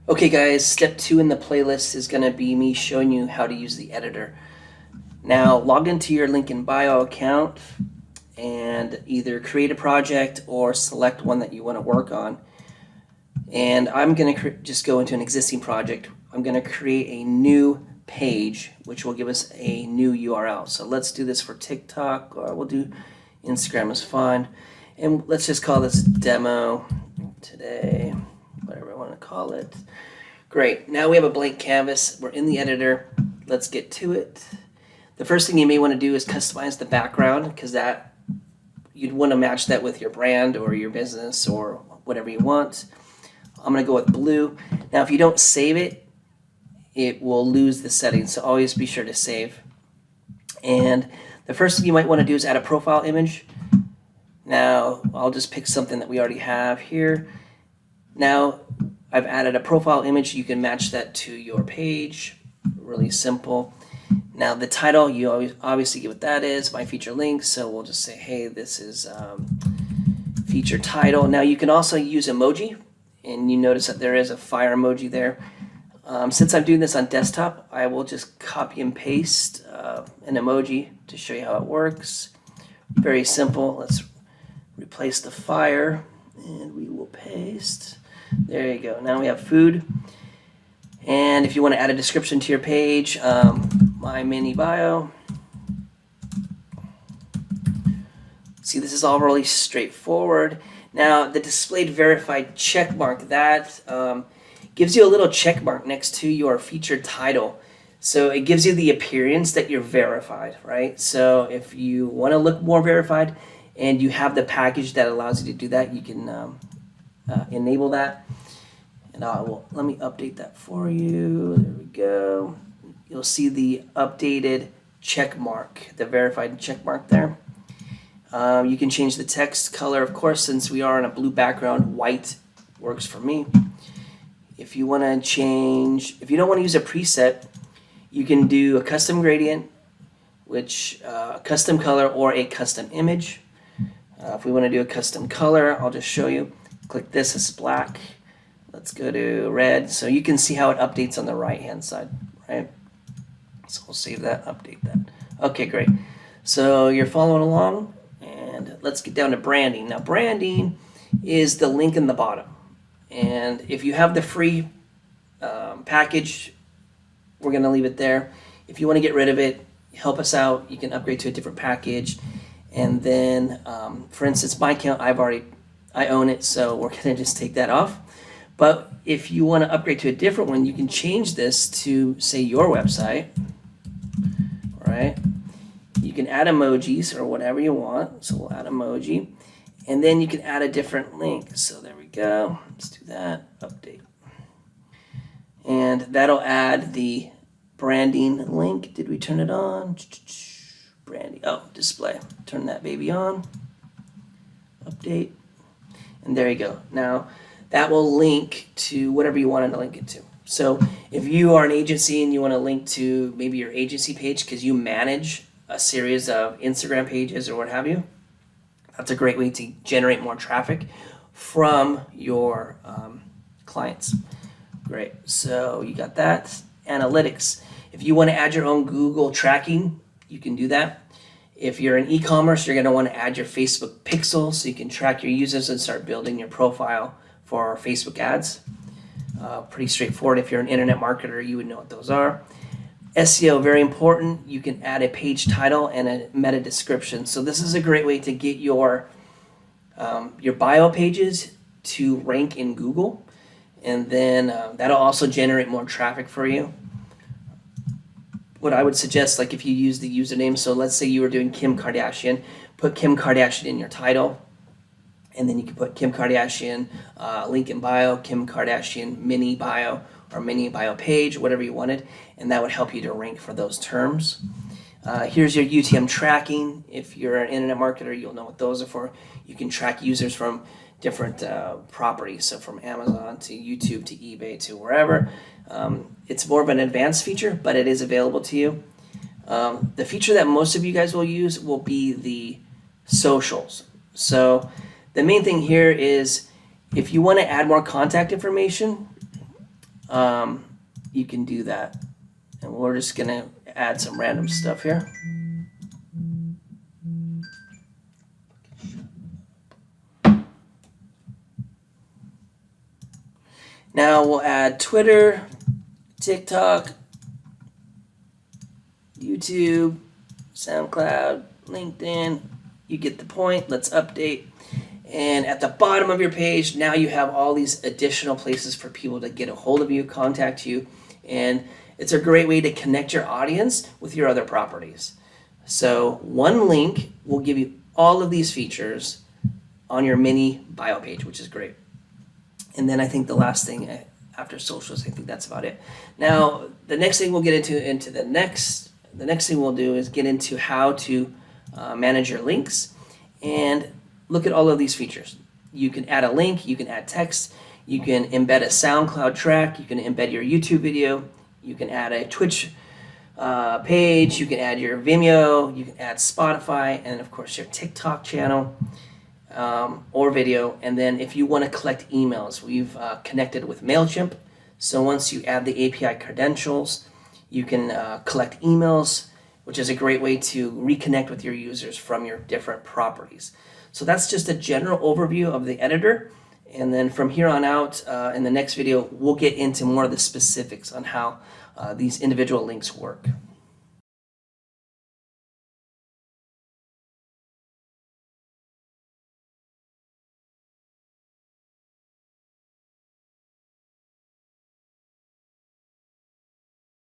Okay guys, step 2 in the playlist is going to be me showing you how to use the editor. Now log into your LinkInBio account and either create a project or select one that you want to work on. And I'm going to just go into an existing project. I'm going to create a new page which will give us a new URL. So let's do this for TikTok, or we'll do Instagram is fine. And let's just call this demo today, whatever I want to call it. Great, now we have a blank canvas. We're in the editor. Let's get to it. The first thing you may want to do is customize the background, because that you'd want to match that with your brand or your business or whatever you want. I'm going to go with blue. Now if you don't save it, it will lose the settings, so always be sure to save. And the first thing you might want to do is add a profile image. Now I'll just pick something that we already have here. Now I've added a profile image. You can match that to your page. Really simple. Now the title, you obviously get what that is, my feature link. So we'll just say, hey, this is feature title. Now you can also use emoji, and you notice that there is a fire emoji there. Since I'm doing this on desktop, I will just copy and paste an emoji to show you how it works. Very simple. Let's replace the fire, and we will paste. There you go. Now we have food. And if you want to add a description to your page, my mini bio. See, this is all really straightforward. Now, the displayed verified check mark, that gives you a little check mark next to your featured title. So it gives you the appearance that you're verified, right? So if you want to look more verified and you have the package that allows you to do that, you can enable that. And let me update that for you. There we go. You'll see the updated check mark, the verified check mark there. You can change the text color, of course. Since we are on a blue background, white works for me. If you want to change, if you don't want to use a preset, you can do a custom gradient, which custom color, or a custom image. If we want to do a custom color, I'll just show you. Click this, it's black. Let's go to red. So you can see how it updates on the right hand side, right? So we'll save that, update that. Okay, great. So you're following along, and let's get down to branding. Now branding is the link in the bottom. And if you have the free package, we're going to leave it there. If you want to get rid of it, help us out. You can upgrade to a different package. And then, for instance, my account, I own it, so we're going to just take that off. But if you want to upgrade to a different one, you can change this to, say, your website, right? You can add emojis or whatever you want. So we'll add emoji. And then you can add a different link. So there we go. Let's do that. Update. And that'll add the branding link. Did we turn it on? Branding. Oh, display. Turn that baby on. Update. And there you go. Now that will link to whatever you want to link it to. So if you are an agency and you want to link to maybe your agency page because you manage a series of Instagram pages or what have you, that's a great way to generate more traffic from your clients. Great. So you got that. Analytics. If you want to add your own Google tracking, you can do that. If you're in e-commerce, you're going to want to add your Facebook pixel so you can track your users and start building your profile for Facebook ads. Pretty straightforward. If you're an internet marketer, you would know what those are. SEO, very important. You can add a page title and a meta description. So this is a great way to get your bio pages to rank in Google, and then that'll also generate more traffic for you. What I would suggest, like if you use the username, so let's say you were doing Kim Kardashian, put Kim Kardashian in your title, and then you can put Kim Kardashian link in bio, Kim Kardashian mini bio, or mini bio page, whatever you wanted, and that would help you to rank for those terms. Here's your UTM tracking. If you're an internet marketer, you'll know what those are for. You can track users from different properties, so from Amazon to YouTube to eBay to wherever. It's more of an advanced feature, but it is available to you. The feature that most of you guys will use will be the socials. So the main thing here is if you want to add more contact information, you can do that. And we're just going to add some random stuff here. Now we'll add Twitter, TikTok, YouTube, SoundCloud, LinkedIn. You get the point. Let's update. And at the bottom of your page, now you have all these additional places for people to get a hold of you, contact you, and it's a great way to connect your audience with your other properties. So one link will give you all of these features on your mini bio page, which is great. And then I think the last thing after socials, I think that's about it. Now, the next thing we'll get into the next thing we'll do is get into how to manage your links and look at all of these features. You can add a link, you can add text, you can embed a SoundCloud track, you can embed your YouTube video, you can add a Twitch page, you can add your Vimeo, you can add Spotify, and of course your TikTok channel. Or video, and then if you want to collect emails, we've connected with MailChimp, so once you add the API credentials, you can collect emails, which is a great way to reconnect with your users from your different properties. So that's just a general overview of the editor, and then from here on out, in the next video, we'll get into more of the specifics on how these individual links work.